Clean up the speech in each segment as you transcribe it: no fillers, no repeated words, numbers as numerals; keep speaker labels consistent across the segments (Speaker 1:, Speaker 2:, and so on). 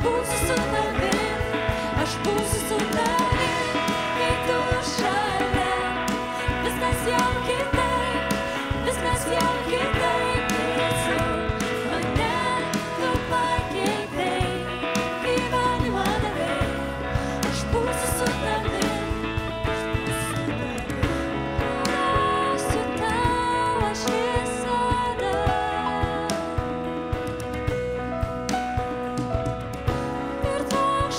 Speaker 1: būsiu su tavim, aš būsiu su tavim, kai tu šalia. Viskas jau kitaip, viskas jau kitaip, Jėzau, mane tu pakeitei, gyvenimą davei, aš būsiu su tavim, rasiu tau aš visada. Ir trokštu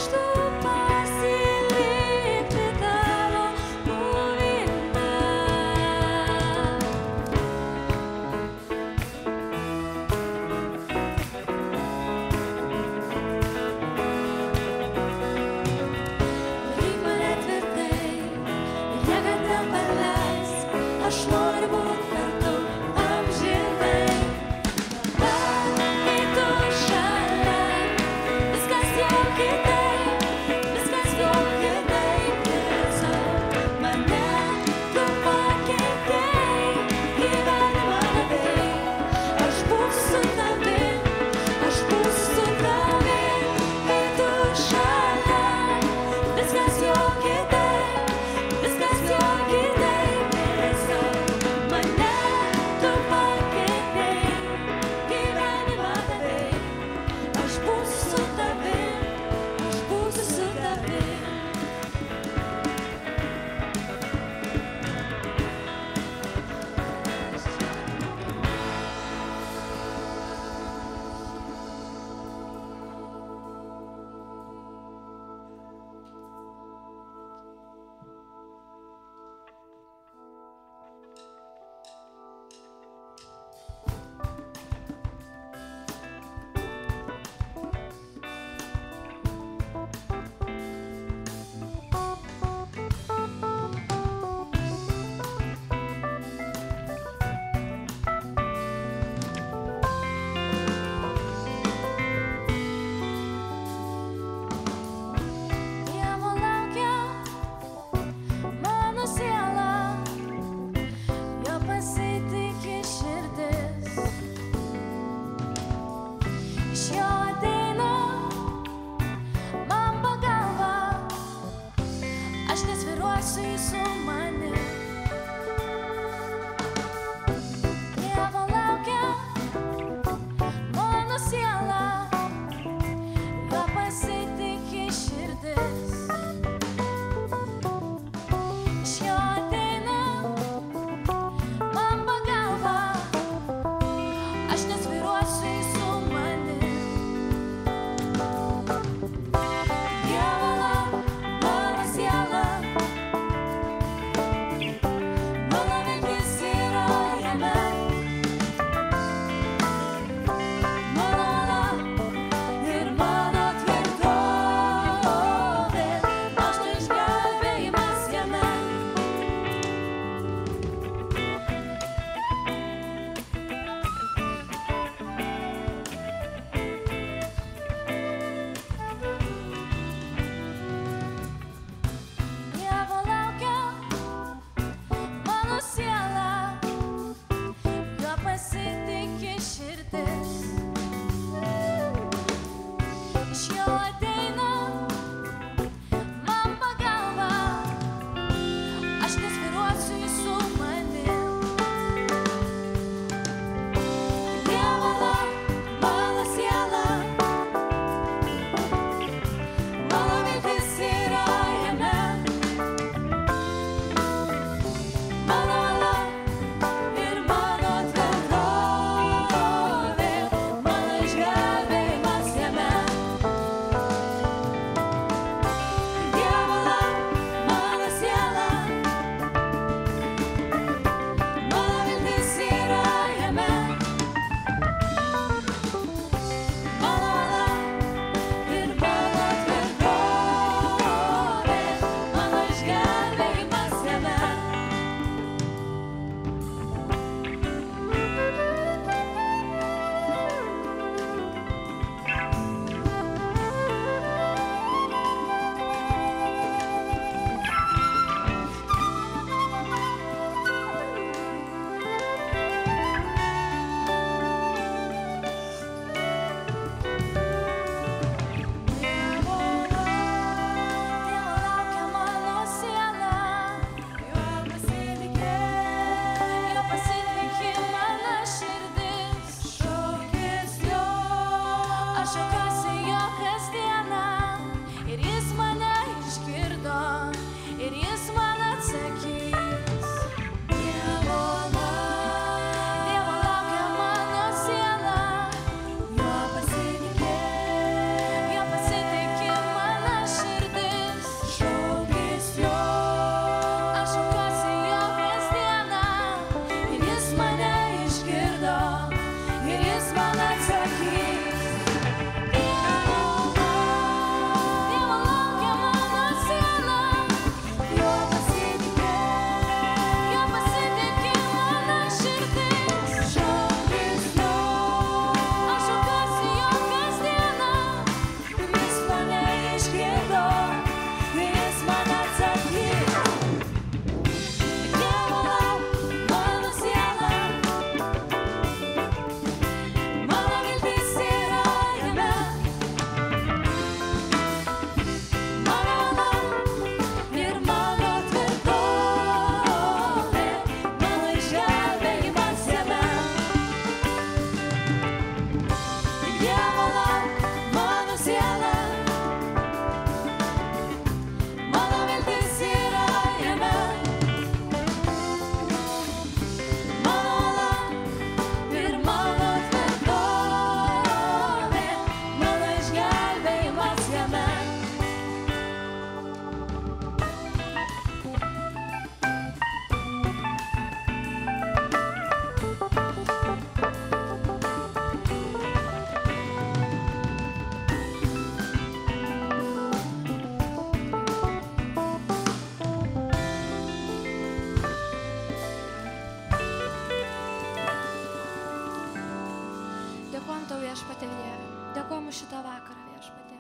Speaker 1: Dėkojam tau viešpatie Dieve. Dėkojam už šitą vakarą viešpatie.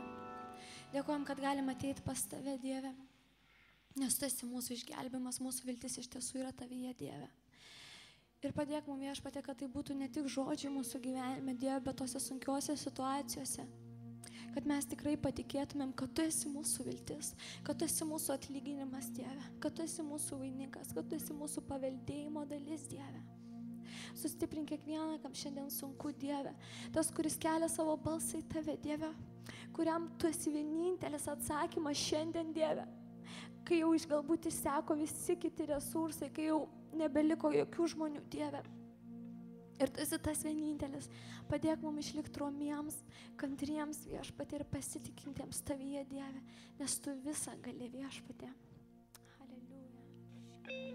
Speaker 1: Dėkojam, kad galim ateiti pas tave, Dieve. Nes tu esi mūsų išgelbimas, mūsų viltis iš tiesų yra tavyje, Dieve. Ir padėk mums viešpatie, kad tai būtų ne tik žodžiai mūsų gyvenime, Dieve, bet tose sunkiose situacijose. Kad mes tikrai patikėtumėm, kad tu esi mūsų viltis, kad tu esi mūsų atlyginimas, Dieve, kad tu esi mūsų vainikas, kad tu esi mūsų paveldėjimo dalis, Dieve. Sustiprink kiekvieną, kam šiandien sunku, Dieve. Tas, kuris kelia savo balsą į tave, Dieve, kuriam tu esi vienintelis atsakymas šiandien, Dieve. Kai jau galbūt išseko visi kiti resursai, kai jau nebeliko jokių žmonių, Dieve. Ir tu esi tas vienintelis. Padėk mums išlikti romiems, kantriems viešpatie ir pasitikintiems tavyje, Dieve, nes tu visą gali viešpatie. Haleliuja.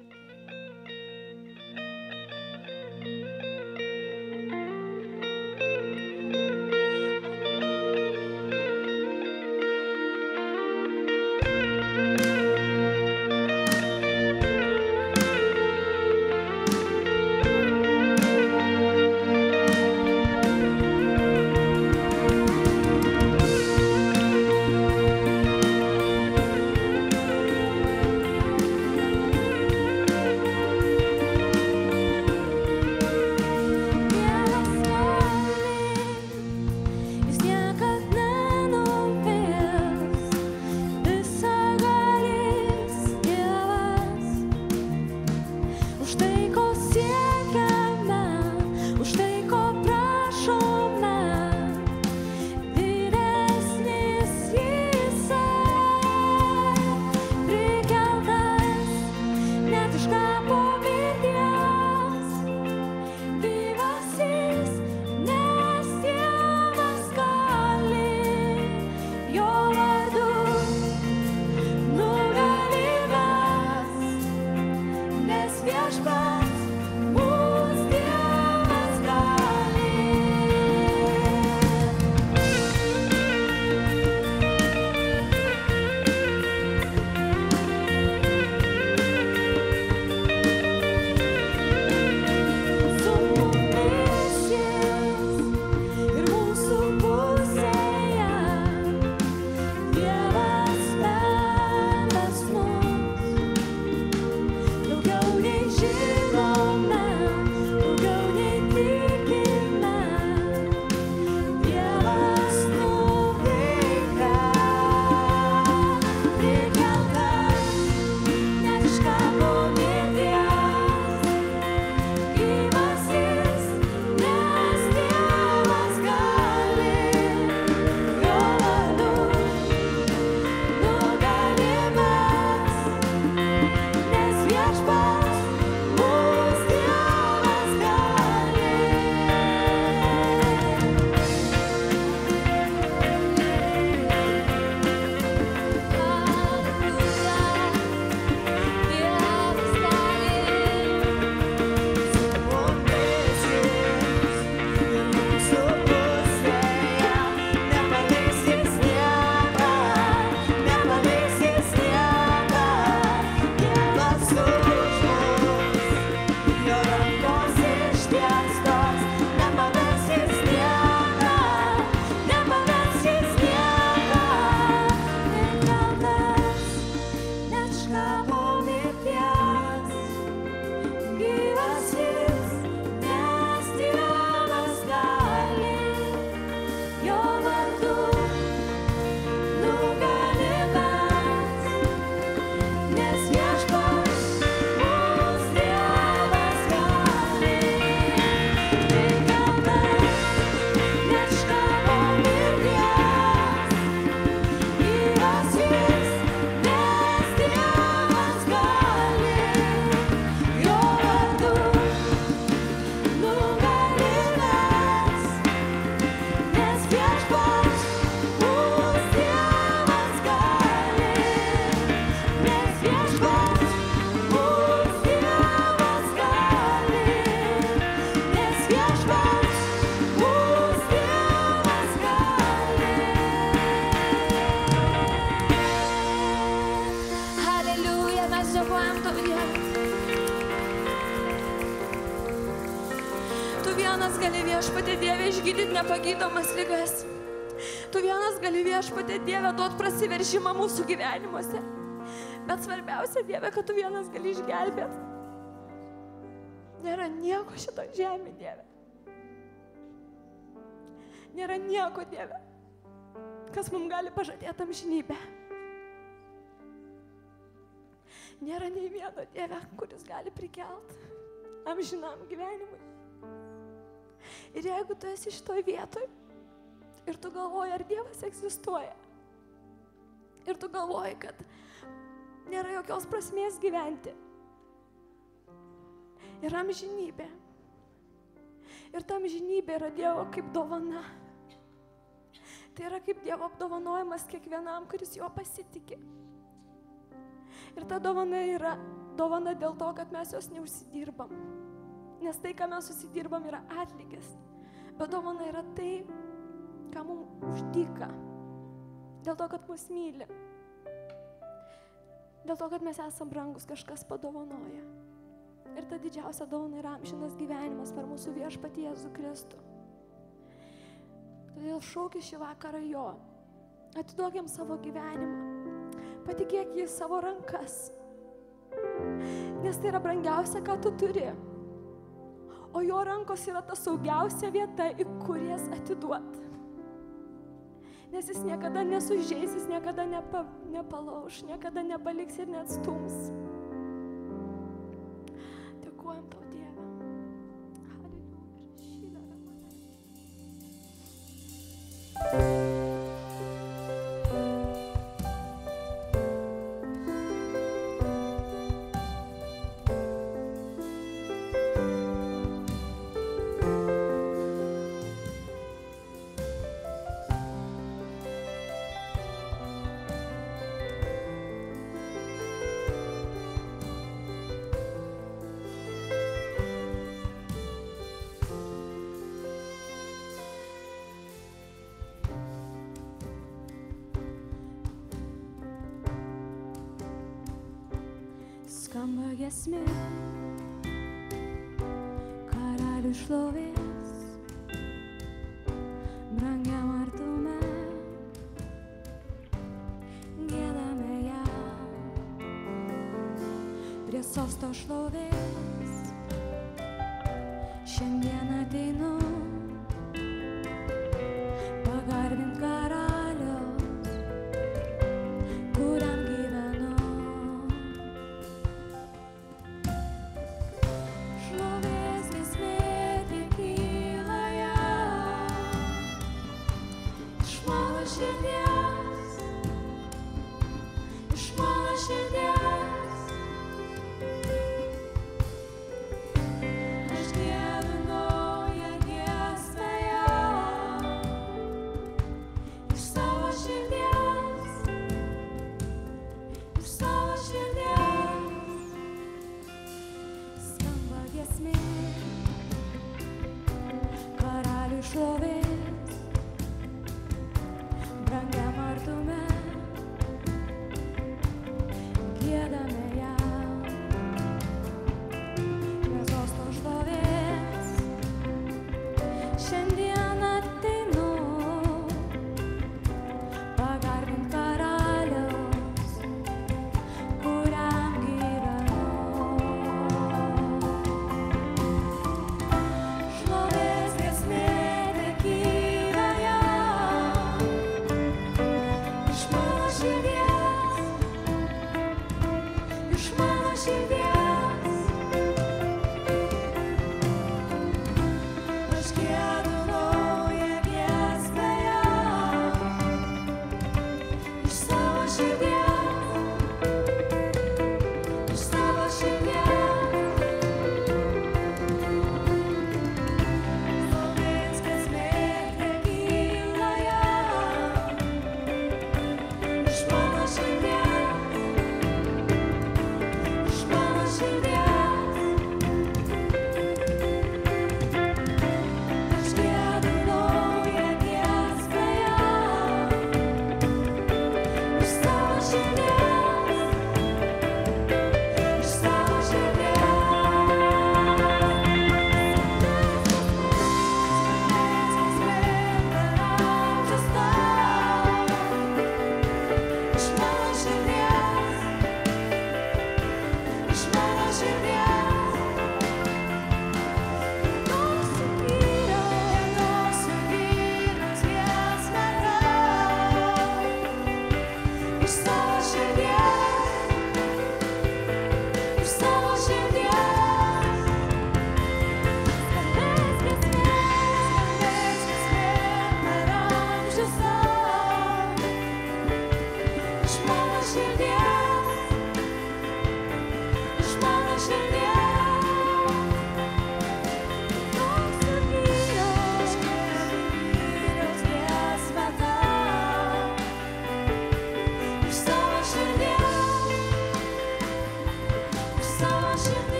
Speaker 1: gali išgydyti nepagydomas ligas. Tu vienas gali, Viešpatie Dieve, duot prasiveržimą mūsų gyvenimuose. Bet svarbiausia, Dieve, kad tu vienas gali išgelbėti. Nėra nieko šito žemė, Dieve. Nėra nieko, Dieve, kas mums gali pažadėti amžinybę. Nėra nei vieno, Dieve, kuris gali prikelt amžinam gyvenimui. Ir jeigu tu esi šitoj vietoj ir tu galvoji, ar Dievas egzistuoja, ir tu galvoji, kad nėra jokios prasmės gyventi, yra amžinybė. Ir ta amžinybė yra Dievo kaip dovana. Tai yra kaip Dievo apdovanojimas kiekvienam, kuris juo pasitikė. Ir ta dovana yra dovana dėl to, kad mes jos neužsidirbam. Nes tai, ką mes susidirbam, yra atlygis. Bet dovana yra tai, ką mums uždyka. Dėl to, kad mus myli. Dėl to, kad mes esam brangus, kažkas padovanoja. Ir ta didžiausia dovana yra amžinas gyvenimas per mūsų Viešpatį Jėzų Kristų. Todėl šaukiu šį vakarą jo. Atiduokim savo gyvenimą. Patikėk jį savo rankas. Nes tai yra brangiausia, ką tu turi. O jo rankos yra ta saugiausia vieta, į kurias atiduot. Nes jis niekada nesužeis, jis niekada nepalauš, niekada nepaliks ir neatstums. Dėkojam tau, Dieve. Skamba giesmė, karalių šlovės, brangiam artume, giedame jam, prie sosto šlovės, šiandien ateinu, pagarbint karaliaus, kuriam gyvenu.
Speaker 2: Šlovės giesmė tekyla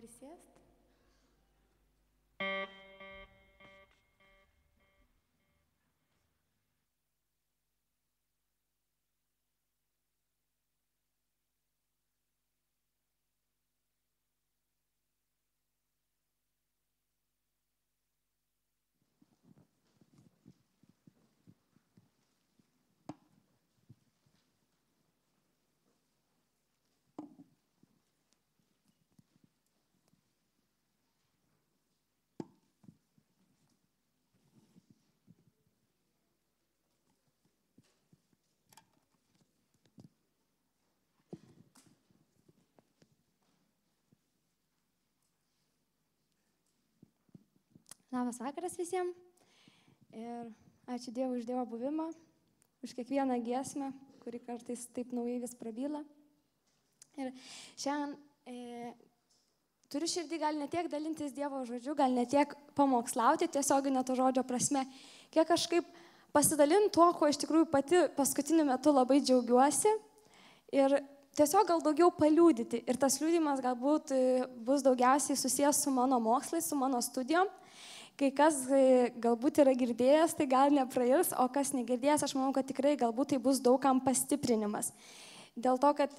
Speaker 1: prisėsti. Labas vakaras visiems ir ačiū Dievui už Dievo buvimą, už kiekvieną giesmę, kuri kartais taip naujai vis prabyla. Ir šiandien turiu širdį gal ne tiek dalintis Dievo žodžiu, gal ne tiek pamokslauti tiesioginė to žodžio prasme, kiek kažkaip pasidalinti tuo, ko iš tikrųjų pati paskutiniu metu labai džiaugiuosi ir tiesiog gal daugiau paliūdyti. Ir tas liūdimas galbūt bus daugiausiai susijęs su mano mokslais, su mano studijom. Kai kas galbūt yra girdėjęs, tai gal neprails, o kas negirdėjęs, aš manau, kad tikrai galbūt tai bus daugam pastiprinimas. Dėl to, kad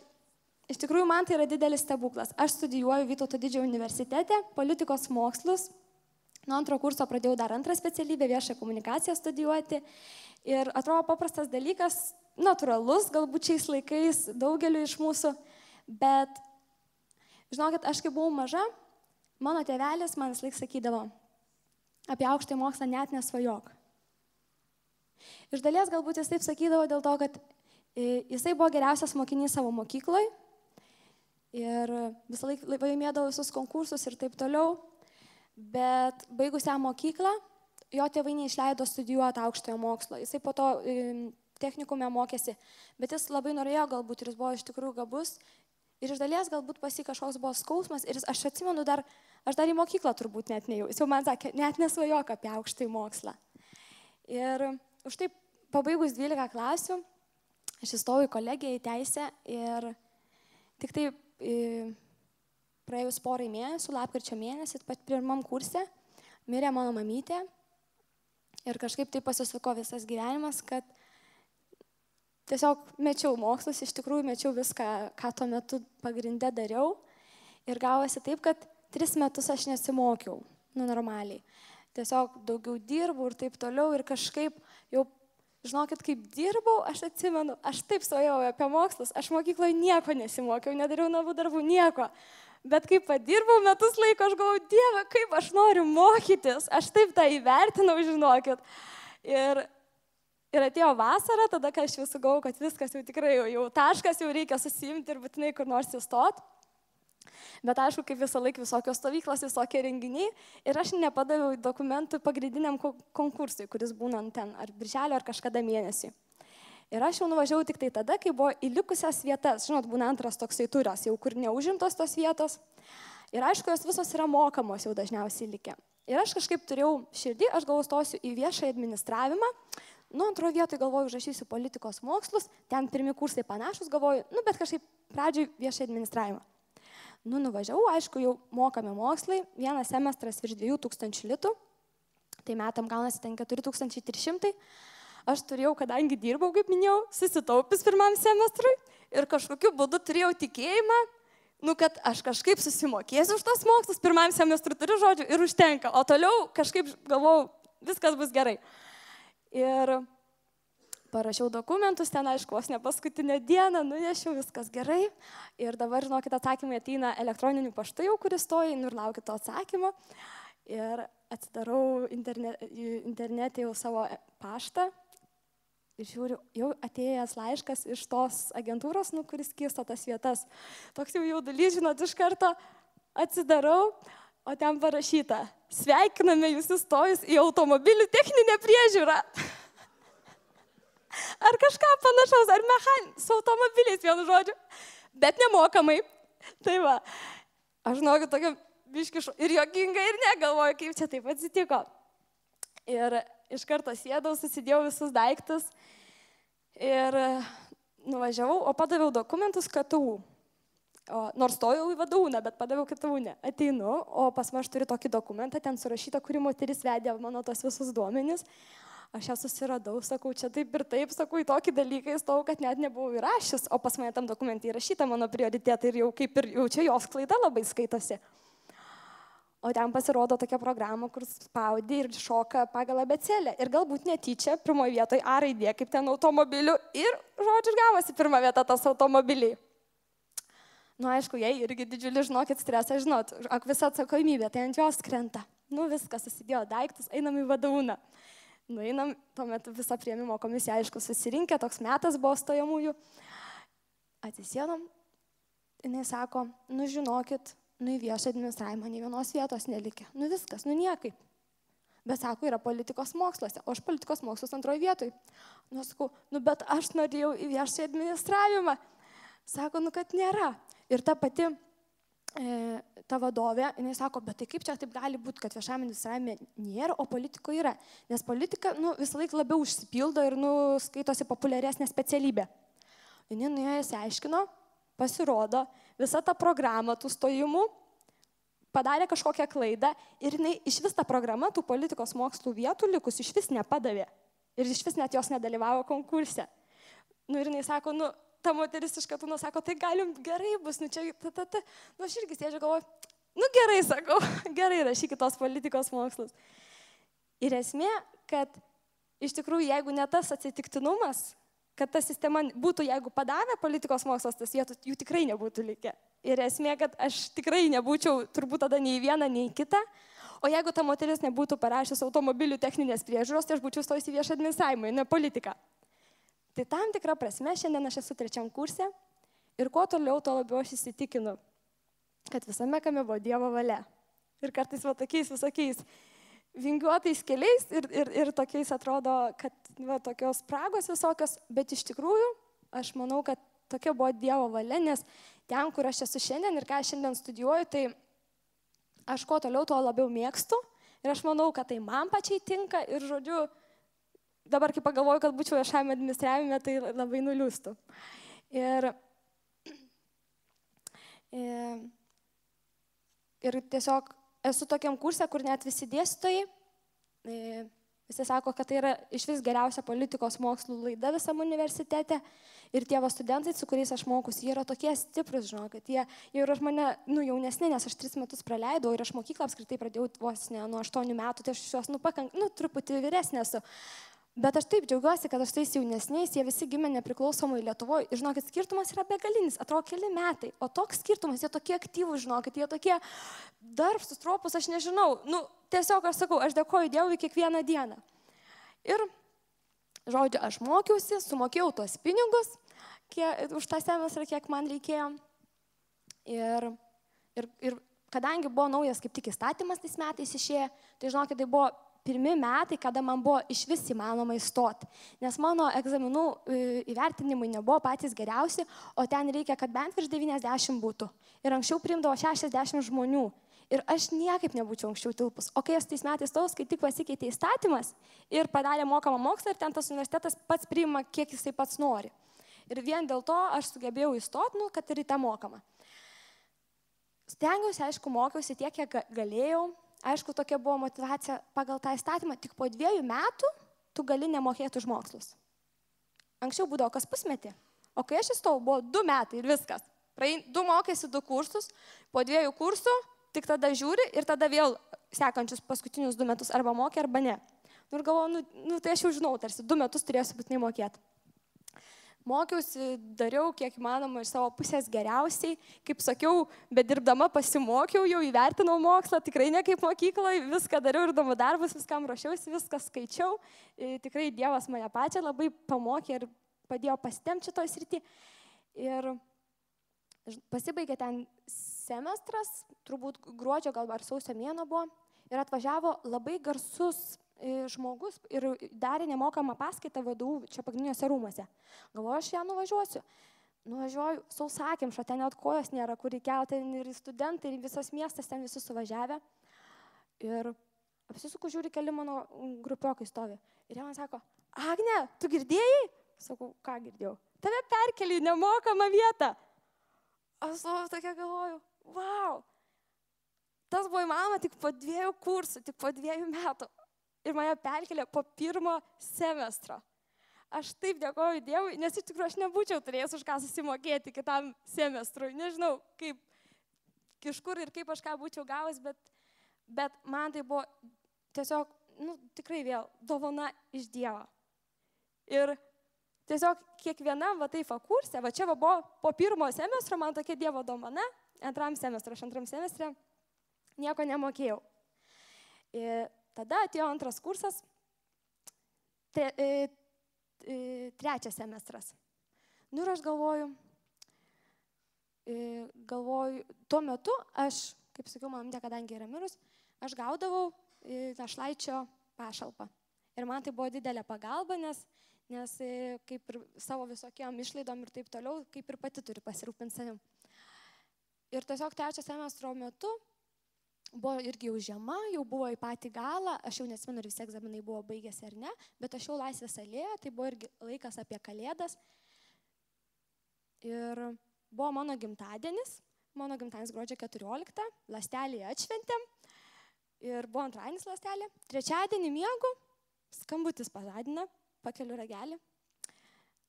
Speaker 1: iš tikrųjų man tai yra didelis stebuklas. Aš studijuoju Vytauto Didžiojo universitete politikos mokslus. Nuo antro kurso pradėjau dar antrą specialybę, viešąją komunikaciją studijuoti. Ir atrodo paprastas dalykas, natūralus galbūt šiais laikais daugeliu iš mūsų. Bet žinokit, aš kai buvau maža, mano tėvelis man vis laik sakydavo, apie aukštąjį mokslą net nesvajok. Iš dalies galbūt jis taip sakydavo dėl to, kad jisai buvo geriausias mokinys savo mokykloje ir visą laiką laimėdavo visus konkursus ir taip toliau, bet baigus ją mokyklą, jo tėvai neišleido studijuoti aukštojo mokslo. Jisai po to technikume mokėsi, bet jis labai norėjo galbūt ir jis buvo iš tikrųjų gabus. Ir iš dalies galbūt pas jį kažkoks buvo skausmas ir aš atsimenu aš dar į mokyklą turbūt net nejau. Jis jau man sakė, net nesvajok apie aukštąjį mokslą. Ir už tai pabaigus 12 klasių, aš įstojau į kolegiją, į teisę ir tik tai praėjus porai mėnesių, lapkričio mėnesį, pat pirmam kurse, mirė mano mamytė ir kažkaip tai pasisuko visas gyvenimas, kad tiesiog mečiau mokslus, iš tikrųjų mečiau viską, ką tuo metu pagrinde dariau. Ir gavosi taip, kad 3 metus aš nesimokiau, normaliai. Tiesiog daugiau dirbau ir taip toliau ir kažkaip jau, žinokit, kaip dirbau, aš atsimenu, aš taip svajojau apie mokslus, aš mokykloje nieko nesimokiau, nedariau namų darbų, nieko. Bet kai padirbau metus laiko, aš galvoju, Dieve, kaip aš noriu mokytis, aš taip tą įvertinau, žinokit. Ir atėjo vasara, tada, kai aš visų galvoju, kad viskas jau tikrai jau taškas, jau reikia susiimti ir būtinai kur nors įstot. Bet aišku, kaip visą laiką visokios stovyklos, visokie renginiai. Ir aš nepadaviau dokumentų pagrindiniam konkursui, kuris būna ten ar birželio, ar kažkada mėnesį. Ir aš jau nuvažiavau tik tai tada, kai buvo į likusias vietas. Žinot, būna antras toksai turas, jau kur neužimtos tos vietos. Ir aišku, jos visos yra mokamos jau dažniausiai likę. Ir aš kažkaip turėjau širdį, aš galvoju, stosiu į viešą administravimą. Antroje vietoje galvoju, užrašysiu politikos mokslus, ten pirmi kursai panašus, galvoju, bet kažkaip pradžioj viešą administravimą. Nuvažiavau, aišku, jau mokami mokslai, vienas semestras virš 2000 litų, tai metam gaunasi ten 4300. Aš turėjau, kadangi dirbau, kaip minėjau, susitaupis pirmam semestrui ir kažkokiu būdu turėjau tikėjimą, kad aš kažkaip susimokėsiu už tos mokslus, pirmam semestrui turiu žodžių ir užtenka, o toliau kažkaip galvojau, viskas bus gerai. Ir parašiau dokumentus, ten aišku, vos ne paskutinę dieną, nunešiau, viskas gerai. Ir dabar, žinokit, atsakymai ateina elektroniniu paštu jau, kuris stoja, ir laukiu to atsakymo. Ir atsidarau internete jau savo paštą. Ir žiūriu, jau atėjęs laiškas iš tos agentūros, kuris skirsto tas vietas. Toks jau jaudulys, žinot, iš karto atsidarau, o ten parašyta, sveikiname jūs įstojus į automobilių techninę priežiūrą. Ar kažką panašaus, ar su automobiliais, vienu žodžiu, bet nemokamai. Tai va, aš žinokit, tokia biškišu ir juokinga ir negalvoju, kaip čia taip atsitiko. Ir iš karto sėdau, susidėjau visus daiktus ir nuvažiavau, o padaviau dokumentus KTU.
Speaker 2: Nors stojau į VDU, bet padaviau kitą unę. Ateinu, o pas mane aš turiu tokį dokumentą, ten surašyta, kuri moteris vedė mano tos visus duomenys. Aš ją susiradau, sakau, čia taip ir taip, sakau, į tokį dalyką įstojau, kad net nebuvau įrašęs, o pas mane tam dokumente įrašyta mano prioritetai ir jau kaip ir jau čia jos klaida labai skaitosi. O ten pasirodo tokia programa, kur spaudi ir šoka pagal abėcėlę. Ir galbūt netyčia pirmoje vietoje A raidė, kaip ten automobilių ir, žodžiu, gavosi pirma vieta tas automobiliai. Aišku, jai irgi didžiulį, žinokit, stresą, žinot, visa atsakomybė, tai ant jos krenta. Viskas, susidėjo daiktus, einam į VDU. Einam, tuomet visą priėmimo komisiją, aišku, susirinkę, toks metas buvo stojamųjų. Atsisėdom, jinai sako, žinokit, į viešą administravimą nei vienos vietos nelikė. Viskas, niekaip. Bet sako, yra politikos moksluose, o aš politikos mokslus antroje vietoje. Sakau, bet aš norėjau į viešą administravimą. Sako, kad nėra. Ir ta pati, ta vadovė, jinai sako, bet tai kaip čia taip gali būti, kad viešame administravime nėra, o politikoje yra. Nes politika visą laiką labiau užsipildo ir skaitosi populiaresnė specialybė. Jinai nuėjo įsiaiškino, pasirodo, visą tą programą tų stojimų padarė kažkokią klaidą ir jinai iš vis tą programą tų politikos mokslų vietų likus iš vis nepadavė. Ir iš vis net jos nedalyvavo konkurse. Ir jinai sako, ta moteris iš Katūno sako, tai galim gerai bus, čia, aš irgi sėdžiu galvoju, gerai, sakau, gerai rašykit tos politikos mokslus. Ir esmė, kad iš tikrųjų, jeigu ne tas atsitiktinumas, kad ta sistema būtų, jeigu padavė politikos mokslos, tas vietų, jų tikrai nebūtų likę. Ir esmė, kad aš tikrai nebūčiau turbūt tada nei vieną, nei kitą, o jeigu ta moteris nebūtų parašęs automobilių techninės priežiūros, tai aš būčiau stojus į viešą administravimą, ne politiką. Tai tam tikrą prasme, šiandien aš esu 3 kurse ir kuo toliau, tuo labiau aš įsitikinu, kad visame kame buvo Dievo valia. Ir kartais tokiais visokiais vingiuotais keliais ir tokiais atrodo, kad tokios spragos visokios, bet iš tikrųjų aš manau, kad tokia buvo Dievo valia, nes ten, kur aš esu šiandien ir ką aš šiandien studijuoju, tai aš kuo toliau, tuo labiau mėgstu ir aš manau, kad tai man pačiai tinka ir žodžiu, dabar, kai pagalvoju, kad būčiau viešajame administravime, tai labai nuliūstų. Ir tiesiog esu tokiam kurse, kur net visi dėstytojai, visi sako, kad tai yra iš vis geriausia politikos mokslų laida visam universitete. Ir tie studentai, su kuriais aš mokusi, jie yra tokie stiprus, žinokit. Jie yra už mane jaunesni, nes aš 3 metus praleidau ir aš mokyklą apskritai pradėjau vos ne nuo 8 metų, tai aš juos truputį vyresnė esu. Bet aš taip džiaugiuosi, kad aš tais jaunesniais, jie visi gimė nepriklausomai Lietuvoje. Ir žinokit, skirtumas yra begalinis, atrodo keli metai. O toks skirtumas, jie tokie aktyvūs, žinokit, jie tokie darbštūs, stropūs, aš nežinau. Tiesiog aš sakau, aš dėkoju Dievui kiekvieną dieną. Ir, žodžiu, aš mokiausi, sumokėjau tuos pinigus už tą semestrą, kiek man reikėjo. Ir kadangi buvo naujas kaip tik įstatymas tais metais išėję, tai žinokit, tai buvo 1 metai, kada man buvo iš vis įmanoma įstoti. Nes mano egzaminų įvertinimai nebuvo patys geriausi, o ten reikia, kad bent virš 90 būtų. Ir anksčiau priimdavo 60 žmonių. Ir aš niekaip nebūčiau anksčiau tilpus. O kai aš tais metais tos, kai tik pasikeitė įstatymas ir padarė mokamą mokslą ir ten tas universitetas pats priima, kiek jisai pats nori. Ir vien dėl to aš sugebėjau įstoti, kad ir į tą mokamą. Stengiausi, aišku, mokiausi tiek, kiek galėjau. Aišku, tokia buvo motivacija pagal tą įstatymą, tik po 2 metų tu gali nemokėti už mokslus. Anksčiau būdavo kas pusmetį, o kai aš įstojau, buvo 2 metai ir viskas. 2 mokėsi 2 kursus, po 2 kursų tik tada žiūri ir tada vėl sekančius paskutinius 2 metus arba mokė, arba ne. Ir galvoju, tai aš jau žinau, tarsi 2 metus turėsiu būtinai mokėti. Mokiausi, dariau kiek įmanoma iš savo pusės geriausiai. Kaip sakiau, bedirbdama pasimokiau, jau įvertinau mokslą, tikrai ne kaip mokykloje, viską dariau ir namų darbus, viskam ruošiausi, viską skaičiau. Tikrai Dievas mane pačią labai pamokė ir padėjo pasitemti šitoj srity. Ir pasibaigė ten semestras, turbūt gruodžio gal ar sausio mėnuo buvo, ir atvažiavo labai garsus žmogus ir darė nemokamą paskaitą VDU čia pagrindiniuose rūmuose. Galvoju, aš ją nuvažiuosiu. Nuvažiuoju, sausakimša, ten net kojos nėra, kur įkelti, ten ir studentai, ir visas miestas, ten visi suvažiavę. Ir apsisuku, žiūri, keli mano grupiokai stovi. Ir jie man sako, Agne, tu girdėjai? Sakau, ką girdėjau? Tave perkeli į nemokamą vietą. Aš tokia galvoju, wow, tas buvo įmanoma tik po 2 kursų, tik po 2 metų. Ir mane perkelė po 1 semestro. Aš taip dėkoju Dievui, nes iš tikrųjų aš nebūčiau turėjęs už ką susimokėti kitam semestrui. Nežinau, kaip, iš kur ir kaip aš ką būčiau gavęs, bet man tai buvo tiesiog, tikrai vėl, dovana iš Dievo. Ir tiesiog kiekvienam kurse, čia buvo po 1 semestro, man tokia Dievo dovana, 2 semestro, aš 2 semestre nieko nemokėjau. Ir tada atėjo 2 kursas, 3 semestras. Ir aš galvoju, tuo metu aš, kaip sakiau, mamytė, kadangi yra mirus, aš gaudavau našlaičio pašalpą. Ir man tai buvo didelė pagalba, nes kaip ir savo visokiam išlaidom ir taip toliau, kaip ir pati turi pasirūpinti savim. Ir tiesiog 3 semestro metu buvo irgi jau žiema, jau buvo į patį galą, aš jau neatsimenu, ar visi egzaminai buvo baigėsi ar ne, bet aš jau Laisvės alėjoje, tai buvo irgi laikas apie Kalėdas. Ir buvo mano gimtadienis gruodžio 14, lastelį atšventėm ir buvo antradienis lastelė. Trečiadienį miegu, skambutis pažadina, pakeliu ragelį.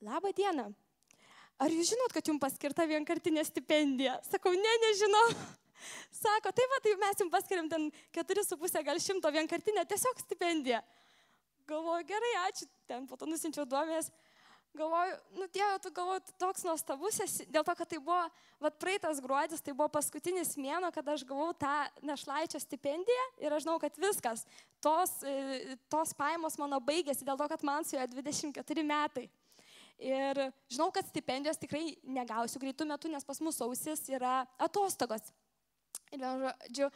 Speaker 2: Labą dieną. Ar jūs žinot, kad jums paskirta vienkartinė stipendija? Sakau, nežinau. Sako, tai mes jums paskiriam ten 4,5 gal 100 vienkartinę tiesiog stipendiją. Galvoju, gerai, ačiū, ten po to nusinčiau duomenės. Galvoju, Dieve, tu galvoju, toks nuostabus esi, dėl to, kad tai buvo, praeitas gruodis, tai buvo paskutinis mėnuo, kada aš gavau tą našlaičio stipendiją ir aš žinau, kad viskas, tos pajamos mano baigėsi, dėl to, kad man suėjo 24 metai. Ir žinau, kad stipendijos tikrai negausiu greitų metų, nes pas mus sausis yra atostogos. Ir vienu žodžiu,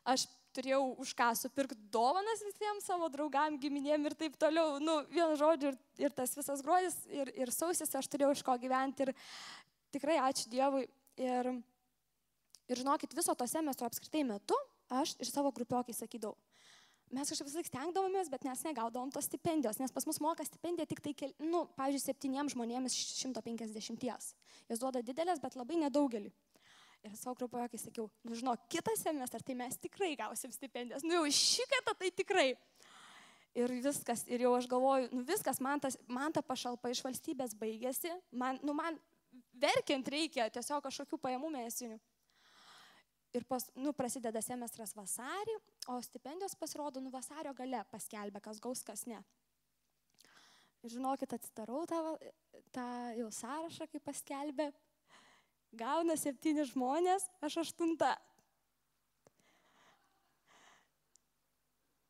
Speaker 2: aš turėjau už ką supirkti dovanas visiems savo draugam, giminėm ir taip toliau. Vienu žodžiu, ir tas visas gruodis, ir sausis, aš turėjau iš ko gyventi. Ir tikrai ačiū Dievui. Ir žinokit, viso to semestro apskritai metu aš ir savo grupiokai sakydavau. Mes kažkaip vis laik stengdavomės, bet mes negaudavom tos stipendijos, nes pas mus moka stipendiją tik tai, pavyzdžiui, 7 žmonėmis 150. Jos duoda didelės, bet labai nedaugelį. Ir savo grupiokai sakiau, žinok, kitą semestrą tai mes tikrai gausim stipendijas. Jau šį kartą tai tikrai. Ir viskas, ir jau aš galvoju, viskas, man ta pašalpa iš valstybės baigėsi, man verkiant reikia tiesiog kažkokių pajamų mėnesinių. Ir prasideda semestras vasarį, o stipendijos pasirodo vasario gale paskelbė, kas gaus, kas ne. Ir žinokit, atsidarau tą jau sąrašą, kaip paskelbė. Gauna 7 žmonės, aš 8.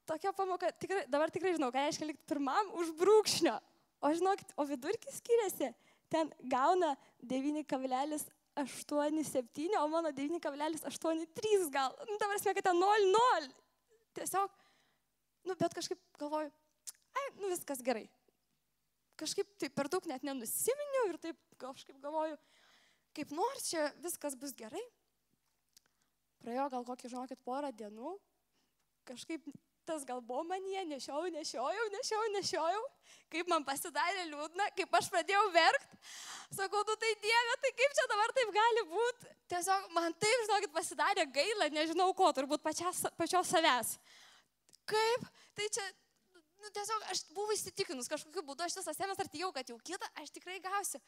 Speaker 2: Tokia pamoka, dabar tikrai žinau, ką reiškia likti pirmam už brūkšnio. O žinokit, o vidurkis skiriasi. Ten gauna 9,87, o mano 9,83 gal. Dabar smėka ten 0,0. Tiesiog, bet kažkaip galvoju, viskas gerai. Kažkaip tai per daug net nenusiminiau ir taip kažkaip galvoju, kaip nors čia viskas bus gerai. Praėjo gal kokį, žinokit, porą dienų. Kažkaip tas gal buvo manyje, nešiojau. Kaip man pasidarė liūdna, kaip aš pradėjau verkt. Sakau, tai Dieve, tai kaip čia dabar taip gali būti? Tiesiog man taip, žinokit, pasidarė gaila, nežinau ko, turbūt pačios savęs. Kaip? Tai čia, tiesiog aš buvau įsitikinus kažkokiu būdu, aš visą semestrą tikėjau, kad jau kitą aš tikrai gausiu.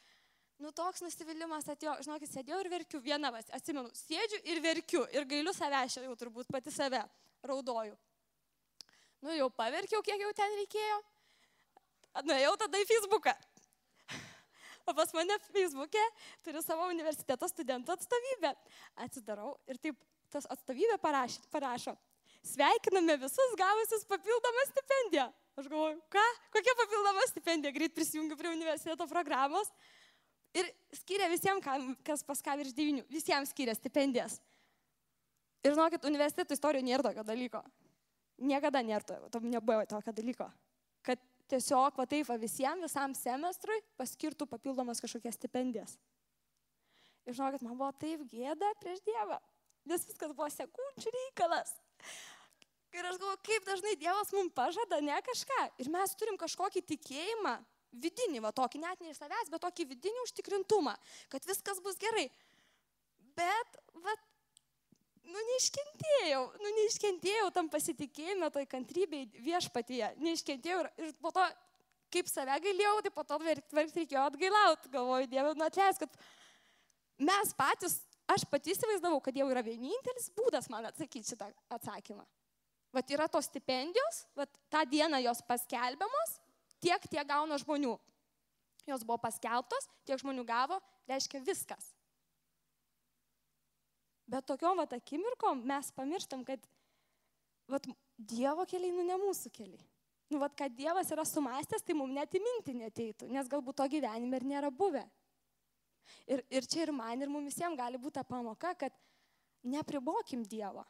Speaker 2: Toks nusivylimas atėjo, žinokit, sėdėjau ir verkiu vieną, atsimenu, sėdžiu ir verkiu ir gailiu savęs, jau turbūt pati save raudoju. Jau paverkiau, kiek jau ten reikėjo. Nuėjau tada į Facebooką. O pas mane Facebook'e turiu savo universiteto studentų atstovybę. Atsidarau ir taip tas atstovybė parašo. Sveikiname visus gavusius papildomą stipendiją. Aš galvoju, ką? Kokia papildoma stipendija? Greit prisijungiu prie universiteto programos. Ir skiria visiems, kas pas ką virš 9, visiems skiria stipendijas. Ir žinokit, universiteto istorijoje nėra tokio dalyko. Niekada nebuvo tokio dalyko. Kad tiesiog visam semestrui paskirtų papildomas kažkokias stipendijas. Ir žinokit, man buvo taip gėda prieš Dievą, nes viskas buvo sekundžių reikalas. Ir aš galvoju, kaip dažnai Dievas mums pažada, ne kažką. Ir mes turim kažkokį tikėjimą, vidinį, tokį net ne iš savęs, bet tokį vidinį užtikrintumą, kad viskas bus gerai. Bet, neiškentėjau tam pasitikėjime, toj kantrybėj viešpatyje, neiškentėjau ir po to, kaip save gailėjau, tai po to reikėjo atgailauti, galvoju, Dieve, atleisk, kad mes patys, aš pati įsivaizdavau, kad jau yra vienintelis būdas man atsakyti šitą atsakymą. Vat yra tos stipendijos, vat tą dieną jos paskelbiamos, tiek gauna žmonių. Jos buvo paskelbtos, tiek žmonių gavo, reiškia viskas. Bet tokiom vat akimirkom mes pamirštam, kad vat Dievo keliai, ne mūsų keliai. Vat kad Dievas yra sumastęs, tai mums net į mintį neteitų, nes galbūt to gyvenime ir nėra buvę. Ir čia ir man, ir mums visiems gali būti ta pamoka, kad neapribokim Dievo.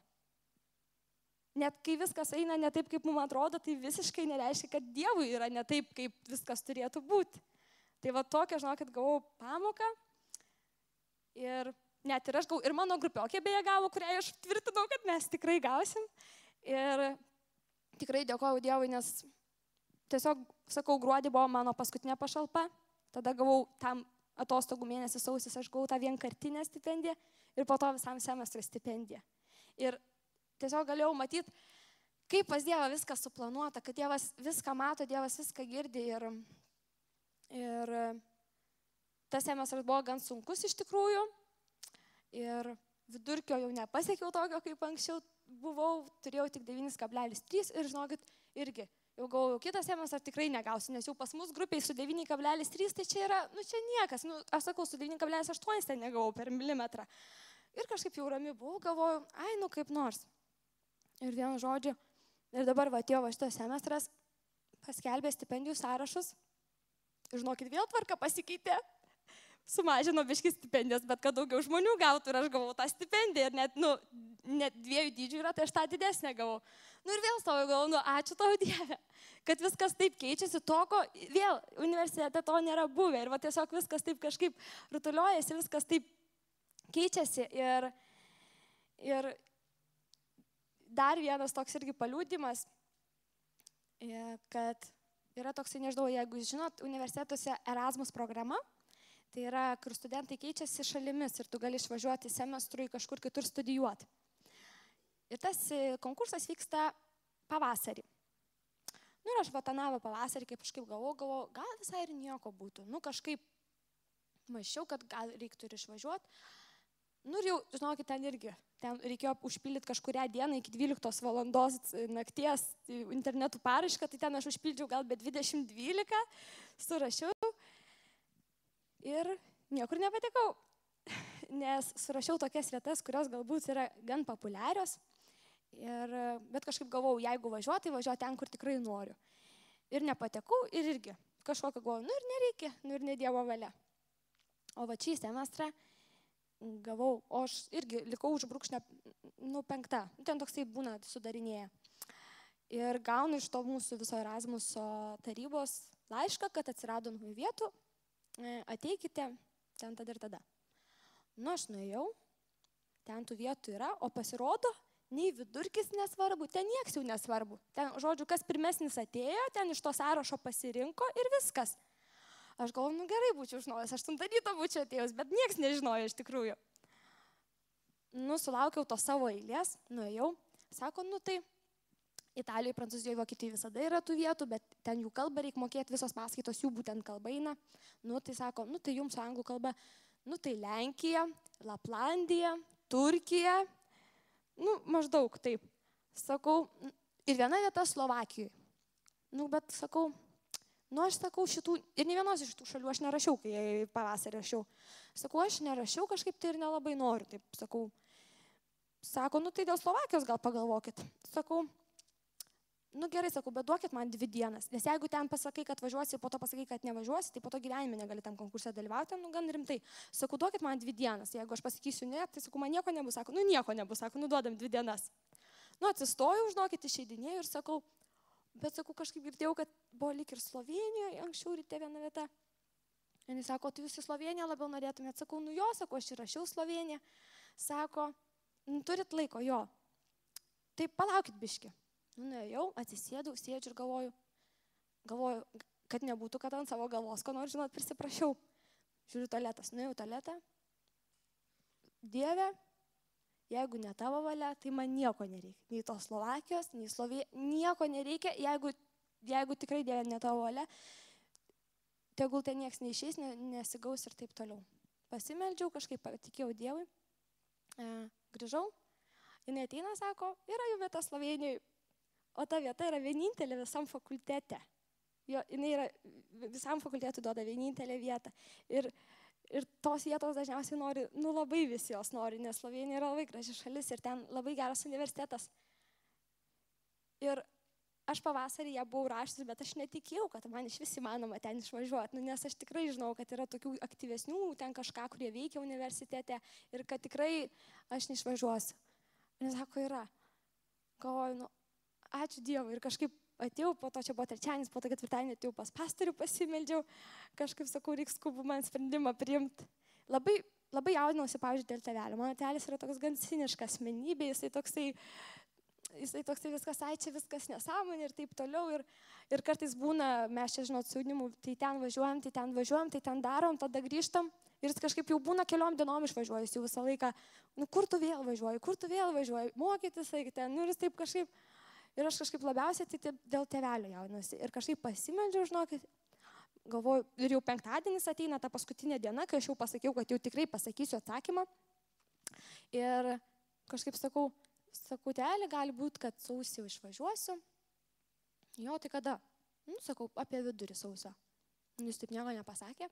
Speaker 2: Net kai viskas eina ne taip, kaip mums atrodo, tai visiškai nereiškia, kad Dievui yra ne taip, kaip viskas turėtų būti. Tai va tokia, žinokit, gavau pamoką ir net ir aš gavau, ir mano grupiokė beje gavo, kuriai aš tvirtinau, kad mes tikrai gausim. Ir tikrai dėkoju Dievui, nes tiesiog, sakau, gruodį buvo mano paskutinė pašalpa, tada gavau tam atostogų mėnesį sausis, aš gavau tą vienkartinę stipendiją ir po to visam semestrui stipendiją. Ir tiesiog galėjau matyti, kaip pas Dievą viskas suplanuota, kad Dievas viską mato, Dievas viską girdi ir tas semestras buvo gan sunkus iš tikrųjų ir vidurkio jau nepasiekiau tokio, kaip anksčiau buvau, turėjau tik 9,3 ir žinokit, irgi jau galvojau, kitą semestrą tikrai negausiu, nes jau pas mus grupiai su 9,3, tai čia yra, čia niekas, aš sakau, su 9,8 ten negavau per milimetrą. Ir kažkaip jau rami buvau, galvoju, kaip nors. Ir vienu žodžiu, ir dabar atėjo šitas semestras, paskelbė stipendijų sąrašus. Ir žinokit, vėl tvarka pasikeitė. Sumažino biškį stipendijas, bet kad daugiau žmonių gautų ir aš gavau tą stipendiją. Ir net 2 dydžių yra, tai aš tą didesnę gavau. Ir vėl savo galvoju, ačiū tau Dieve, kad viskas taip keičiasi, ko vėl universitete to nėra buvę. Ir tiesiog viskas taip kažkaip rutuliojasi, viskas taip keičiasi. Ir dar vienas toks irgi paliudimas, kad yra toksai, nežinau, jeigu jūs žinot, universitetuose Erasmus programa, tai yra, kur studentai keičiasi šalimis ir tu gali išvažiuoti semestrui kažkur kitur studijuoti. Ir tas konkursas vyksta pavasarį. Ir aš vatanavo pavasarį, kaip kažkaip galvojau, gal visai ir nieko būtų. Kažkaip mąsčiau, kad gal reiktų ir išvažiuoti. Ir jau, žinokit, ten reikėjo užpildyti kažkurią dieną iki 12 valandos nakties internetų paraišką, tai ten aš užpildžiau gal be 20:12, surašiau ir niekur nepatekau, nes surašiau tokias vietas, kurios galbūt yra gan populiarios, bet kažkaip galvojau, jeigu važiuoju, tai važiuoju ten, kur tikrai noriu. Ir nepatekau ir irgi kažkokio galvojau, ir nereikia, ir ne Dievo valia. O va šį semestrą gavau, o aš irgi likau už brūkšnio 5, ten toksai būna sudarinėję. Ir gaunu iš to mūsų viso Erasmuso tarybos laišką, kad atsirado naujų vietų, ateikite ten tada ir tada. Aš nuėjau, ten tų vietų yra, o pasirodo, nei vidurkis nesvarbu, ten nieks jau nesvarbu. Ten, žodžiu, kas pirmesnis atėjo, ten iš to sąrašo pasirinko ir viskas. Aš galvoju, gerai būčiau žinojęs, 8 ryto būčiau atėjus, bet nieks nežinojo iš tikrųjų. Sulaukiau to savo eilės, nuėjau, sako, tai Italijoje, Prancūzijoje, Vokietijoje visada yra tų vietų, bet ten jų kalbą reikia mokėti, visos paskaitos jų būtent kalba eina. Tai sako, tai jums su anglų kalba, tai Lenkija, Laplandija, Turkija, maždaug taip. Sakau, ir viena vieta Slovakijoje. Bet sakau, aš sakau šitų, ir ne vienos iš tų šalių aš nerašiau, kai pavasarį rašiau. Sakau, aš nerašiau kažkaip tai ir nelabai noriu, taip sakau. Sako, tai dėl Slovakijos gal pagalvokit. Sakau, gerai, sakau, bet duokit man 2 dienas, nes jeigu ten pasakai, kad važiuosi, po to pasakai, kad nevažiuosi, tai po to gyvenime negali tam konkursą dalyvauti, gan rimtai. Sakau, duokit man 2 dienas, jeigu aš pasakysiu ne, tai sakau, man nieko nebus, sako, nieko nebus, sako, duodam 2 dienas. Atsistojau, žinokit, išeidinėjau ir sakau, bet sakau, kažkaip girdėjau, kad buvo lyg ir Slovenijoje, anksčiau ryte viena vieta. Ir jis sako, tu jūs į Sloveniją labiau norėtumėt. Sakau, jo, sako, aš įrašiau Sloveniją. Sako, turit laiko, jo. Tai palaukit biški. Nuėjau, atsisėdau, sėdžiu ir galvoju, kad nebūtų, kad ant savo galvos, ko nors, žinot, prisiprašiau. Žiūriu tualetas, nuėjau tualetą. Dieve, jeigu ne tavo valia, tai man nieko nereikia. Nei tos Slovakijos, nei Slovėnijos, nieko nereikia, jeigu tikrai Dieve ne tavo valia, tegul ten nieks neišeis, nesigaus ir taip toliau. Pasimeldžiau, kažkaip patikėjau Dievui, grįžau, jinai ateina, sako, yra jų vieta Slovėnijoje, o ta vieta yra vienintelė visam fakultete. Jinai yra visam fakultetui duoda vienintelę vietą. Ir tos vietos dažniausiai nori, labai visi jos nori, nes Slovėnija yra labai graži šalis ir ten labai geras universitetas. Ir aš pavasarį ją buvau rašęs, bet aš netikėjau, kad man iš vis įmanoma ten išvažiuoti, nes aš tikrai žinau, kad yra tokių aktyvesnių ten kažką, kurie veikia universitete ir kad tikrai aš neišvažiuosiu. Ir sako, yra. Galvoju, ačiū Dievui. Ir kažkaip atėjau, po to čia buvo trečiadienis, po to ketvirtadienį atėjau pas pastorių, pasimeldžiau, kažkaip sakau, reiks skubu man sprendimą priimti. Labai jaudinausi, pavyzdžiui, dėl tėvelio. Mano tėvelis yra toks gan ciniškas asmenybė, jisai toksai viskas, čia viskas nesąmonė ir taip toliau. Ir kartais būna, mes čia žinot, su jaunimu, tai ten važiuojam, tai ten darom, tada grįžtam. Ir jis kažkaip jau būna keliom dienom išvažiuojęs, jau visą laiką, kur tu vėl važiuoji, mokytis, ten, ir jis taip kažkaip. Ir aš kažkaip labiausiai tai dėl tėvelio jaudinuosi. Ir kažkaip pasimeldžiau, žinokit, galvoju, ir jau penktadienis ateina ta paskutinė diena, kai aš jau pasakiau, kad jau tikrai pasakysiu atsakymą. Ir kažkaip sakau, tėvelį, gali būti, kad sausį jau išvažiuosiu. Jo, tai kada? Sakau, apie vidurį sausio. Jis taip nieko nepasakė.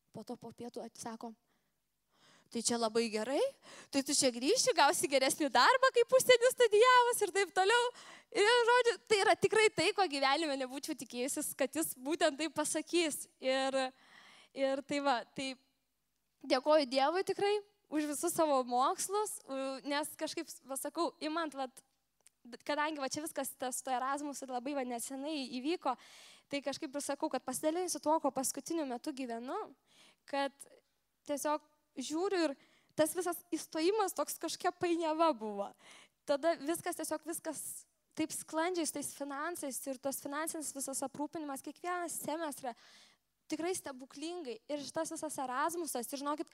Speaker 2: Po to po pietų atsako, tai čia labai gerai, tai tu čia grįši, gausi geresnį darbą, kaip užsienį studijavus ir taip toliau. Ir žodžiu, tai yra tikrai tai, ko gyvenime nebūčiau tikėjusis, kad jis būtent taip pasakys. Ir tai va, tai dėkoju Dievui tikrai už visus savo mokslus, nes kažkaip, sakau, imant, kadangi čia viskas tas Erasmus ir labai nesenai įvyko, tai kažkaip ir sakau, kad pasidalinsiu tuo, ko paskutiniu metu gyvenu, kad tiesiog žiūriu ir tas visas įstojimas toks kažkokia painiava buvo. Tada viskas taip sklandžiai su tais finansais ir tas finansinis visas aprūpinimas kiekvieną semestrą tikrai stebuklingai. Ir šitas visas Erasmusas, ir žinokit,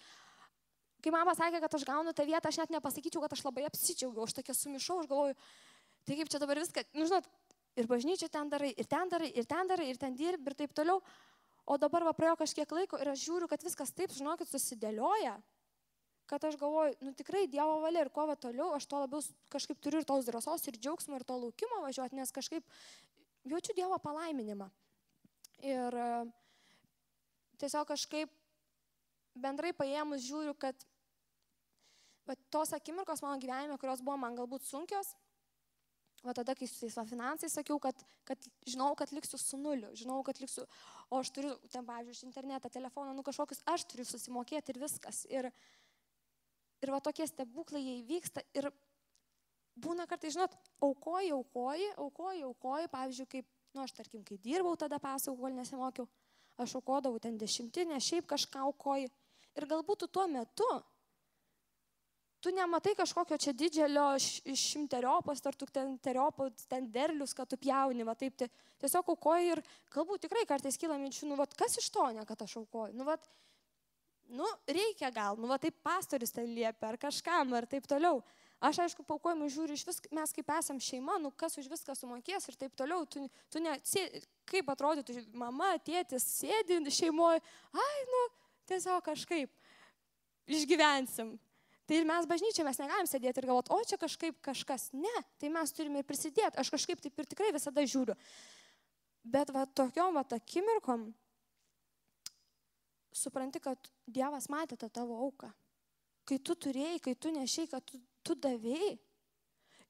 Speaker 2: kai mama sakė, kad aš gaunu tą vietą, aš net nepasakyčiau, kad aš labai apsidžiaugiau, aš tokia sumišau, aš galvoju, tai kaip čia dabar viską, žinot, ir bažnyčia ten darai, ir ten darai, ir ten darai, ir ten dirbi, ir taip toliau. O dabar praėjo kažkiek laiko ir aš žiūriu, kad viskas taip, žinokit, susidėlioja, kad aš galvoju, tikrai Dievo valia ir kuo toliau, aš to labiau kažkaip turiu ir tos drąsos, ir džiaugsmo, ir to laukimo važiuoti, nes kažkaip jaučiu Dievo palaiminimą. Ir tiesiog kažkaip bendrai paėmus žiūriu, kad tos akimirkos mano gyvenime, kurios buvo man galbūt sunkios, tada, kai su tais finansais sakiau, kad žinau, kad liksiu su nuliu, o aš turiu, ten, pavyzdžiui, iš internetą, telefoną, kažkokius, aš turiu susimokėti ir viskas. Ir tokie stebuklai jie įvyksta ir būna kartais, žinot, aukoji, pavyzdžiui, kaip, aš tarkim, kai dirbau, tada pasakau, kol nesimokiau, aš aukodavau ten 10, šiaip kažką aukoji. Ir galbūt tu tuo metu, tu nematai kažkokio čia didžiulio šimteriopos, ar tu ten derlius, kad tu pjauni, taip, tiesiog aukoji ir galbūt tikrai kartais kyla minčių, kas iš to, ne, kad aš aukoju, reikia gal, taip pastoris ten liepia, ar kažkam, ar taip toliau. Aš, aišku, paukojimui žiūriu iš viską, mes kaip esam šeima, kas už viską sumokės ir taip toliau, tu kaip atrodytų mama, tėtis, sėdi šeimoje, tiesiog kažkaip išgyvensim. Tai ir mes bažnyčiai, mes negalim sėdėti ir galvoti, o čia kažkaip kažkas. Ne, tai mes turime ir prisidėti. Aš kažkaip taip ir tikrai visada žiūriu. Bet tokiom akimirkom supranti, kad Dievas matė tą tavo auką. Kai tu turėjai, kai tu nešiai, kad tu davėjai.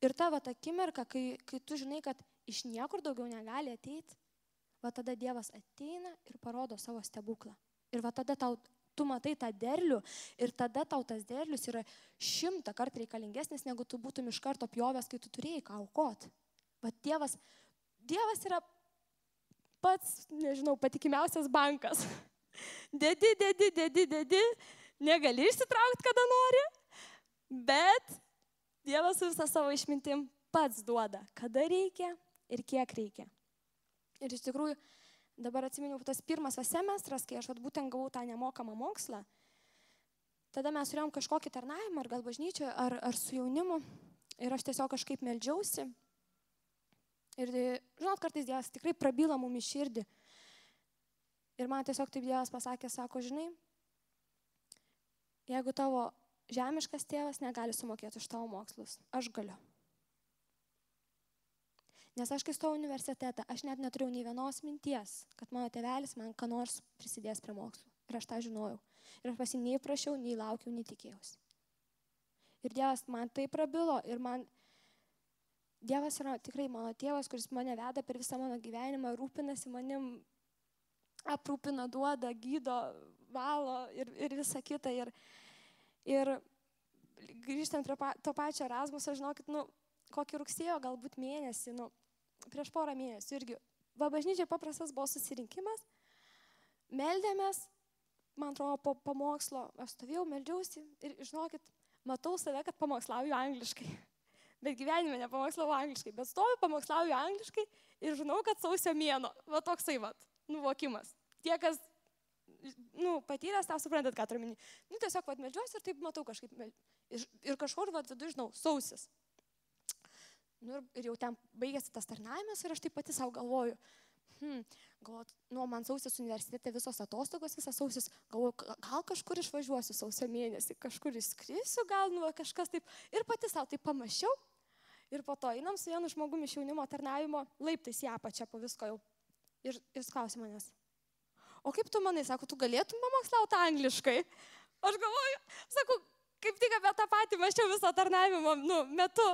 Speaker 2: Ir ta akimirka, kai tu žinai, kad iš niekur daugiau negali ateiti, tada Dievas ateina ir parodo savo stebuklą. Ir tada tu matai tą derlių ir tada tau tas derlius yra 100 kartų reikalingesnis, negu tu būtum iš karto pjovęs, kai tu turėjai ką aukoti. Dievas yra pats, patikimiausias bankas. Dedi, negali išsitraukti, kada nori, bet Dievas su visą savo išmintim pats duoda, kada reikia ir kiek reikia. Ir iš tikrųjų, dabar atsiminiau tas pirmas semestras, kai aš būtent gavau tą nemokamą mokslą, tada mes turėjom kažkokį tarnavimą, ar gal bažnyčioje, ar su jaunimu. Ir aš tiesiog kažkaip meldžiausi. Ir, žinot, kartais Dievas tikrai prabyla mum į širdį. Ir man tiesiog taip Dievas pasakė, sako, žinai, jeigu tavo žemiškas tėvas negali sumokėti už tavo mokslus, aš galiu. Nes aš kai stojau į universitetą, aš net neturėjau nei vienos minties, kad mano tėvelis man ką nors prisidės prie mokslų. Ir aš tą žinojau. Ir aš pas jį nei prašiau, nei laukiau, nei tikėjausi. Ir Dievas man tai prabilo ir Dievas yra tikrai mano tėvas, kuris mane veda per visą mano gyvenimą, rūpinasi manim, aprūpina, duoda, gydo, valo ir visa kita. Ir grįžtant prie to pačio Erasmuso, žinokit, kokį rugsėjo galbūt mėnesį, prieš porą mėnesių irgi. Bažnyčiai paprastas buvo susirinkimas, meldėmės, man atrodo, po pamokslo, aš stovėjau, meldžiausi ir, žinokit, matau save, kad pamokslauju angliškai. Bet gyvenime nepamokslauju angliškai, bet stoviu, pamokslauju angliškai ir žinau, kad sausio mėnuo, va toksai, nuvokimas. Tie, kas, patyręs, tą suprantat, ką turiu minį. Tiesiog, meldžiuosi ir taip matau kažkaip, ir kažkur, vidu, žinau, sausis. Ir jau ten baigėsi tas tarnavimas ir aš taip pati savo galvoju, man sausis universitete visos atostogos, visas sausis, galvoju, gal kažkur išvažiuosiu sausio mėnesį, kažkur išskrisiu, gal kažkas taip. Ir pati savo taip pamačiau ir po to einam su vienu žmogumi iš jaunimo tarnavimo laiptais į apačią po visko jau. Ir jis klausė manęs, o kaip tu manai, sako, tu galėtum pamokslauti angliškai? Aš galvoju, sako, kaip tik apie tą patį mačiau viso tarnavimo metu.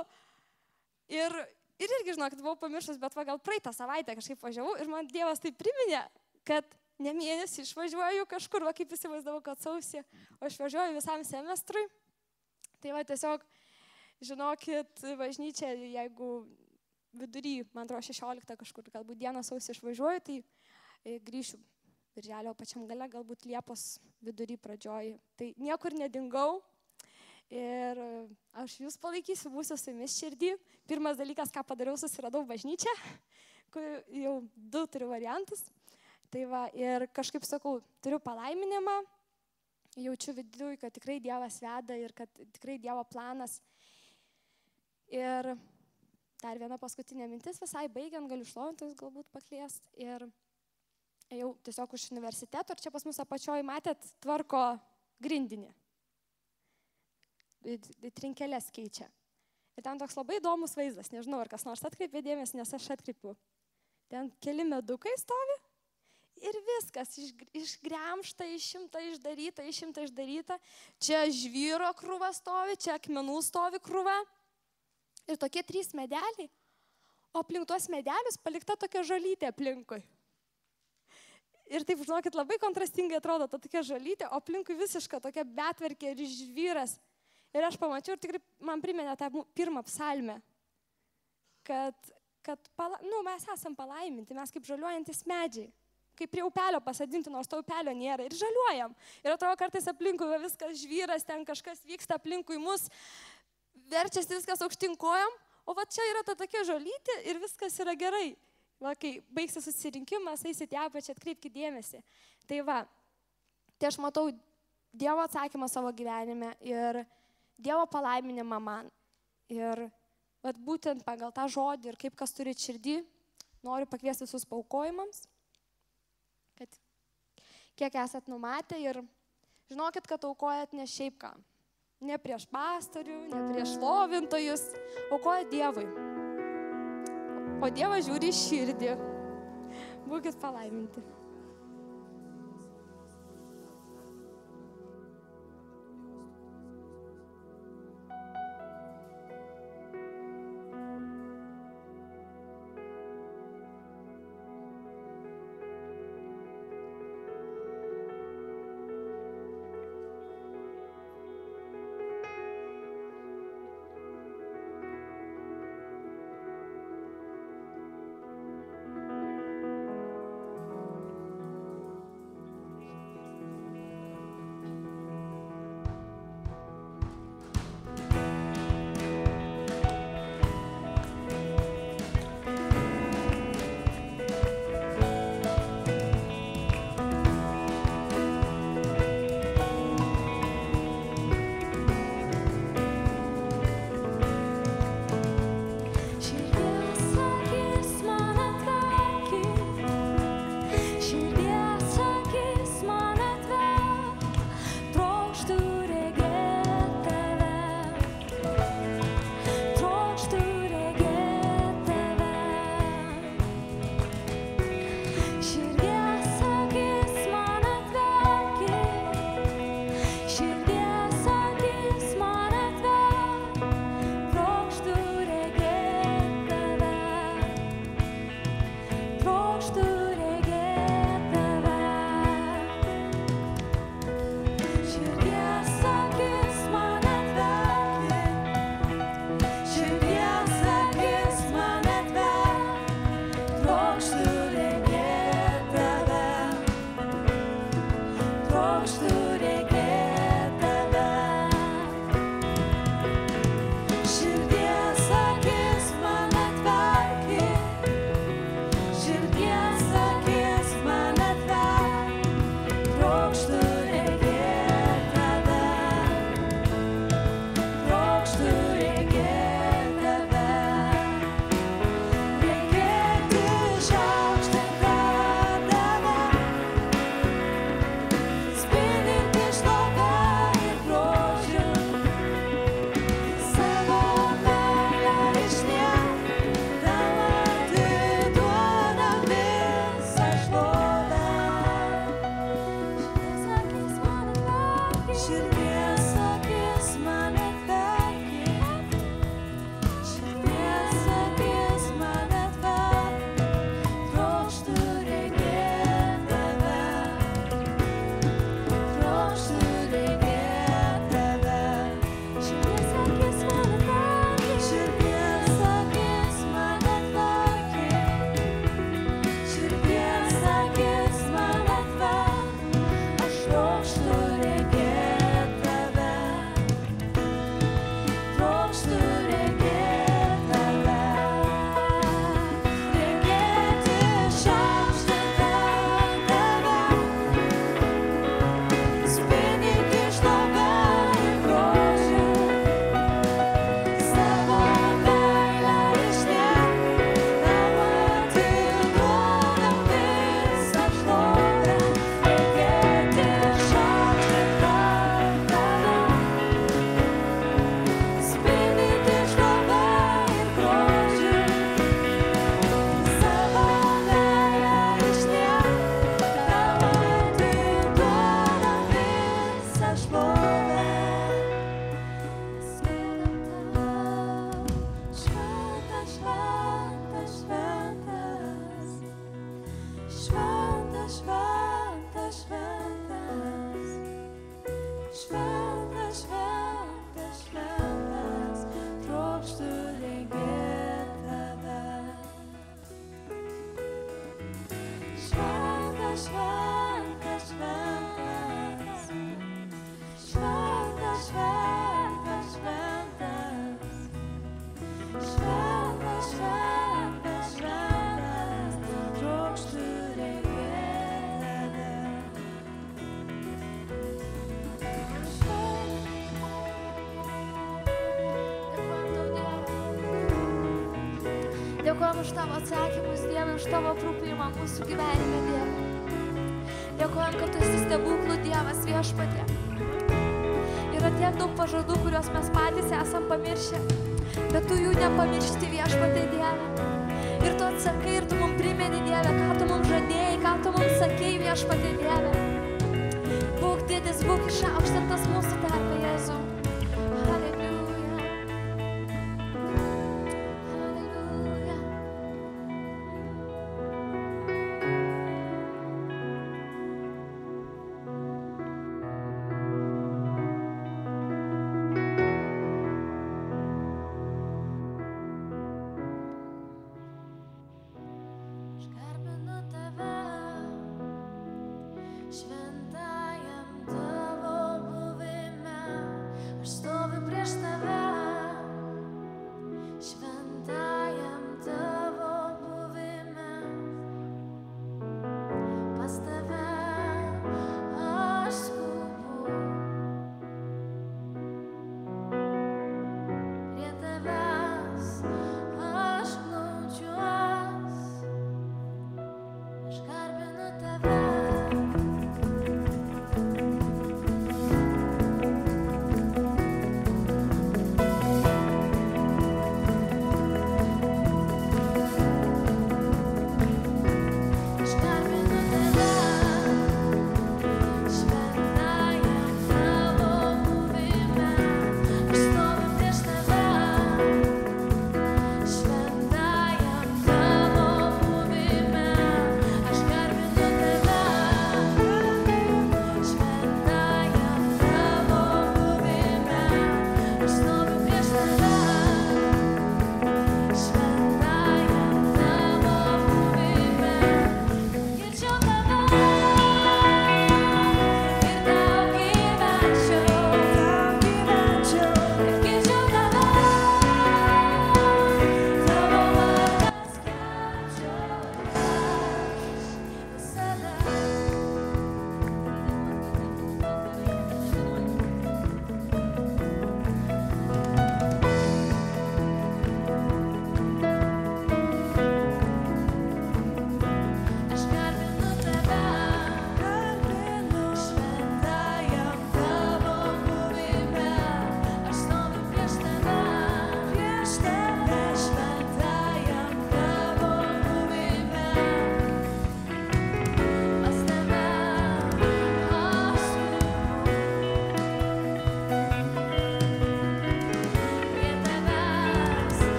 Speaker 2: Ir irgi, žinokit, buvau pamiršus, bet gal praeitą savaitę kažkaip važiavau ir man Dievas tai priminė, kad ne mėnesį išvažiuoju kažkur, kaip įsivaizdavau, kad sausį, o išvažiuoju visam semestrui. Tai tiesiog, žinokit, bažnyčia, jeigu vidury, man atrodo, 16 kažkur, galbūt dieną sausį išvažiuoju, tai grįšiu birželio pačiam gale, galbūt Liepos vidury pradžioj. Tai niekur nedingau. Ir aš jūs palaikysiu, būsiu su jumis širdį. Pirmas dalykas, ką padariau, susiradau bažnyčią, kur jau 2 turiu variantus. Tai ir kažkaip sakau, turiu palaiminimą, jaučiu viduj, kad tikrai Dievas veda ir kad tikrai Dievo planas. Ir dar viena paskutinė mintis, visai baigiant, galiu šlovintojus galbūt pakviest. Ir jau tiesiog už universiteto, ir čia pas mus apačioj, matėt, tvarko grindinį. Trinkelės keičia. Ir ten toks labai įdomus vaizdas, nežinau, ar kas nors atkreipė dėmesį, nes aš atkreipiu. Ten keli medukai stovi ir viskas išgremžta, išimta, išdaryta. Čia žvyro krūva stovi, čia akmenų stovi krūva. Ir tokie 3 medeliai, o aplink tuos medelius palikta tokia žolytė aplinkui. Ir taip, žinokit, labai kontrastingai atrodo ta tokia žolytė, o aplinkui visiška tokia betvarkė ir žvyras. Ir aš pamačiau ir tikrai man priminė tą pirmą psalmę, kad mes esam palaiminti, mes kaip žaliuojantis medžiai, kaip prie upelio pasodinti, nors to upelio nėra, ir žaliuojam. Ir atrodo, kartais aplinkui viskas žvyras, ten kažkas vyksta aplinkui mus, verčiasi viskas aukštyn kojom, o čia yra ta tokia žolytė ir viskas yra gerai. Kai baigsis susirinkimas, eisit į apačią, atkreipkite dėmesį. Tai aš matau Dievo atsakymą savo gyvenime ir Dievo palaiminimą man. Ir būtent pagal tą žodį ir kaip kas turi širdį, noriu pakviesti visus paaukojimams, kad kiek esat numatę ir žinokit, kad aukojat ne šiaip ką. Ne prieš pastorių, ne prieš šlovintojus, aukojat Dievui. O Dievas žiūri į širdį. Būkit palaiminti.
Speaker 1: Dėkojam už tavo atsakymus, Dieve, už tavo aprūpinimą mūsų gyvenime, Dieve. Dėkojam, kad tu esi stebuklų Dievas, Viešpatie. Yra tiek daug pažadų, kuriuos mes patys esam pamiršę, bet tu jų nepamiršti, Viešpatie, Dieve. Ir tu atsakai, ir tu mums primeni, Dieve, ką tu mums žadėjai, ką tu mums sakei, Viešpatie, Dieve. Būk didis, būk išaukštintas mūsų tarpe, Jėzau.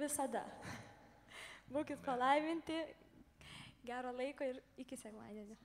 Speaker 1: visada. Būkit palaiminti, gero laiko ir iki sekmadienio.